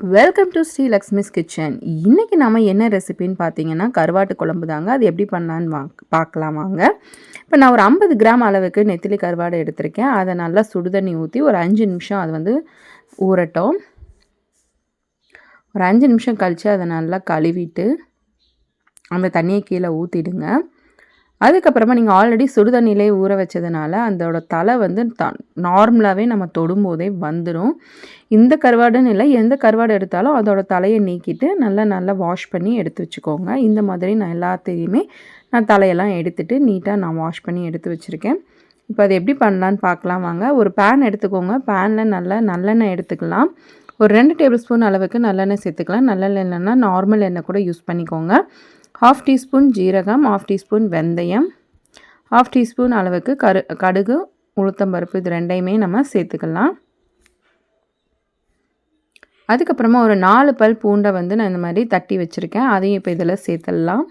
Welcome to Sri Lakshmi's kitchen. இன்றைக்கி நம்ம என்ன ரெசிபின்னு பார்த்தீங்கன்னா கருவாட்டு குழம்பு தாங்க. அது எப்படி பண்ணலான்னு பார்க்கலாம் வாங்க. இப்போ நான் ஒரு 50 கிராம் அளவுக்கு நெத்திலி கருவாடு எடுத்திருக்கேன். அதை நல்லா சுடுதண்ணி ஊற்றி ஒரு 5 நிமிஷம் அது வந்து ஊறட்டும். ஒரு 5 நிமிஷம் கழித்து அதை நல்லா கழுவிட்டு அந்த தண்ணியை கீழே ஊற்றிடுங்க. அதுக்கப்புறமா நீங்கள் ஆல்ரெடி சுடுதண்ணிலே ஊற வச்சதுனால அதோட தலை வந்து நார்மலாகவே நம்ம தொடும்போதே வந்துடும். இந்த கருவாடுன்னு இல்லை, எந்த கருவாடு எடுத்தாலும் அதோட தலையை நீக்கிட்டு நல்லா வாஷ் பண்ணி எடுத்து வச்சுக்கோங்க. இந்த மாதிரி நான் எல்லாத்தையுமே தலையெல்லாம் எடுத்துகிட்டு நீட்டாக நான் வாஷ் பண்ணி எடுத்து வச்சுருக்கேன். இப்போ அது எப்படி பண்ணலான்னு பார்க்கலாம் வாங்க. ஒரு பேன் எடுத்துக்கோங்க. பேனில் நல்லெண்ணெய் எடுத்துக்கலாம். ஒரு 2 டேபிள் ஸ்பூன் அளவுக்கு நல்லெண்ணெய் சேர்த்துக்கலாம். நல்லெண்ணெய் இல்லைன்னா நார்மல் எண்ணெய் கூட யூஸ் பண்ணிக்கோங்க. 1/2 டீஸ்பூன் ஜீரகம், 1/2 டீஸ்பூன் வெந்தயம், 1/2 டீஸ்பூன் அளவுக்கு கடுகு, உளுத்தம்பருப்பு, இது ரெண்டையுமே நம்ம சேர்த்துக்கலாம். அதுக்கப்புறமா ஒரு 4 பல் பூண்டை வந்து நான் இந்த மாதிரி தட்டி வச்சுருக்கேன். அதையும் இப்போ இதில் சேர்த்துடலாம்.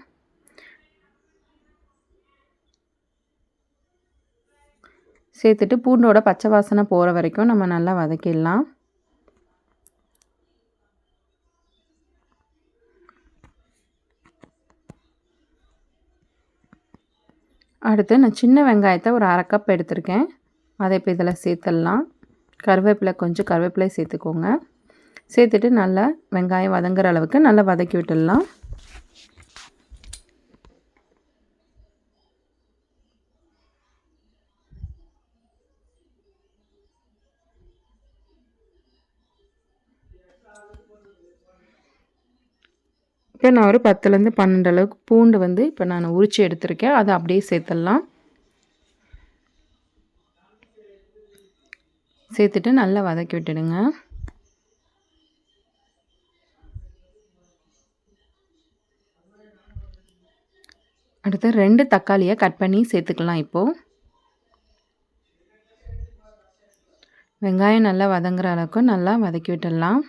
சேர்த்துட்டு பூண்டோட பச்சை வாசனை போகிற வரைக்கும் நம்ம நல்லா வதக்கிடலாம். அடுத்து நான் சின்ன வெங்காயத்தை ஒரு 1/2 கப் எடுத்திருக்கேன். அதை இப்போ இதில் சேர்த்துடலாம். கொஞ்சம் கருவேப்பிலை சேர்த்துக்கோங்க. சேர்த்துட்டு நல்லா வெங்காயம் வதங்குற அளவுக்கு நல்லா வதக்கி விட்டுடலாம். இப்போ நான் ஒரு 10லேருந்து 12 அளவுக்கு பூண்டு வந்து இப்போ நான் உரித்து எடுத்திருக்கேன். அதை அப்படியே சேர்த்துடலாம். சேர்த்துட்டு நல்லா வதக்கி விட்டுடுங்க. அடுத்து 2 தக்காளியை கட் பண்ணி சேர்த்துக்கலாம். இப்போது வெங்காயம் நல்லா வதங்குற அளவுக்கு நல்லா வதக்கி விட்டுடலாம்.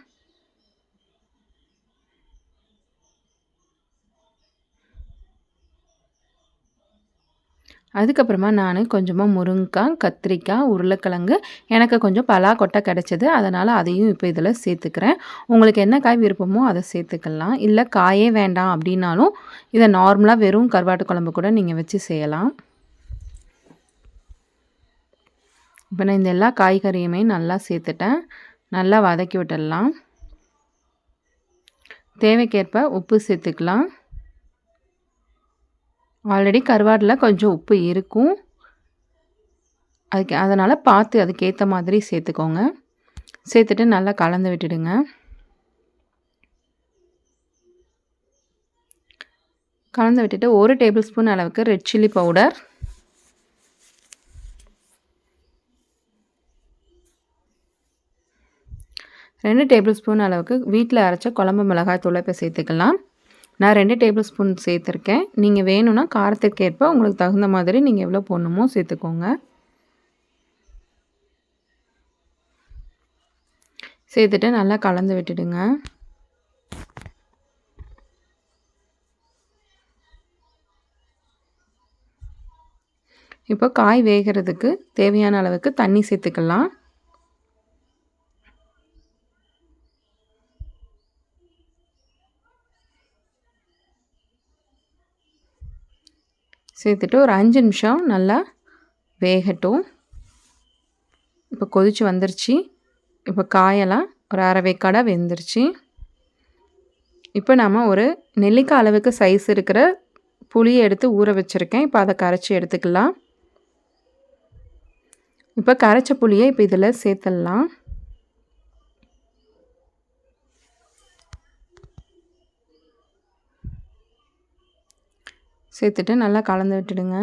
அதுக்கப்புறமா நான் கொஞ்சமாக முருங்கைக்காய், கத்திரிக்காய், உருளைக்கிழங்கு, எனக்கு கொஞ்சம் பலாக்கொட்டை கிடச்சிது. அதனால் அதையும் இப்போ இதில் சேர்த்துக்கிறேன். உங்களுக்கு என்ன காய் விருப்பமோ அதை சேர்த்துக்கலாம். இல்லை காயே வேண்டாம் அப்படின்னாலும் இதை நார்மலாக வெறும் கருவாட்டு குழம்பு கூட நீங்கள் வச்சு செய்யலாம். இப்போ நான் இந்த எல்லா காய்கறியுமே நல்லா சேர்த்துட்டேன். நல்லா வதக்கி விட்டுடலாம். தேவைக்கேற்ப உப்பு சேர்த்துக்கலாம். ஆல்ரெடி கருவாடில் கொஞ்சம் உப்பு இருக்கும். அதனால் பார்த்து அதுக்கேற்ற மாதிரி சேர்த்துக்கோங்க. சேர்த்துட்டு நல்லா கலந்து விட்டுடுங்க. கலந்து விட்டுட்டு 1 டேபிள் ஸ்பூன் அளவுக்கு red chilli powder, 2 table spoon அளவுக்கு வீட்டில் அரைச்ச குழம்பு மிளகாய் தூளை இப்போ சேர்த்துக்கலாம். நான் 2 டேபிள் ஸ்பூன் சேர்த்துருக்கேன். நீங்கள் வேணும்னா காரத்துக்கு ஏற்ப உங்களுக்கு தகுந்த மாதிரி நீங்கள் எவ்வளோ போடணுமோ சேர்த்துக்கோங்க. சேர்த்துட்டு நல்லா கலந்து விட்டுடுங்க. இப்போ காய் வேகிறதுக்கு தேவையான அளவுக்கு தண்ணி சேர்த்துக்கலாம். சேர்த்துட்டு ஒரு 5 நிமிஷம் நல்லா வேகட்டும். இப்போ கொதிச்சு வந்துருச்சு. இப்போ காயெல்லாம் ஒரு அரை வேக்காடாக வெந்துருச்சு. இப்போ நம்ம ஒரு நெல்லிக்காய் அளவுக்கு சைஸ் இருக்கிற புளியை எடுத்து ஊற வச்சுருக்கேன். இப்போ அதை கரைச்சி எடுத்துக்கலாம். இப்போ கரைச்ச புளியை இப்போ இதில் சேர்த்துடலாம். சேர்த்துட்டு நல்லா கலந்து விட்டுடுங்க.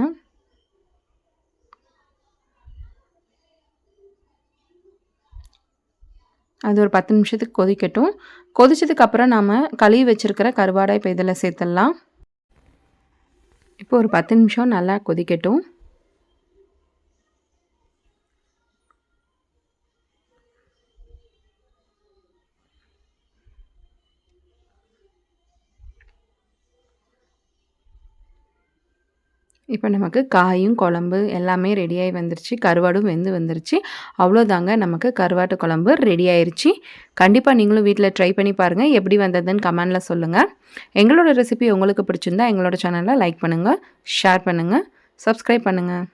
அது ஒரு 10 நிமிஷத்துக்கு கொதிக்கட்டும். கொதிச்சதுக்கப்புறம் நாம் கழுவி வச்சுருக்கிற கருவாடை இப்போ இதில் சேர்த்துடலாம். இப்போ ஒரு 10 நிமிஷம் நல்லா கொதிக்கட்டும். இப்போ நமக்கு காயும் குழம்பு எல்லாமே ரெடியாகி வந்துருச்சு. கருவாடும் வெந்து வந்துருச்சு. அவ்வளோதாங்க, நமக்கு கருவாட்டு குழம்பு ரெடி ஆயிருச்சு. கண்டிப்பாக நீங்களும் வீட்டில் ட்ரை பண்ணி பாருங்கள். எப்படி வந்ததுன்னு கமெண்டில் சொல்லுங்கள். எங்களோட ரெசிபி உங்களுக்கு பிடிச்சிருந்தா எங்களோட சேனலை லைக் பண்ணுங்கள், ஷேர் பண்ணுங்கள், சப்ஸ்கிரைப் பண்ணுங்கள்.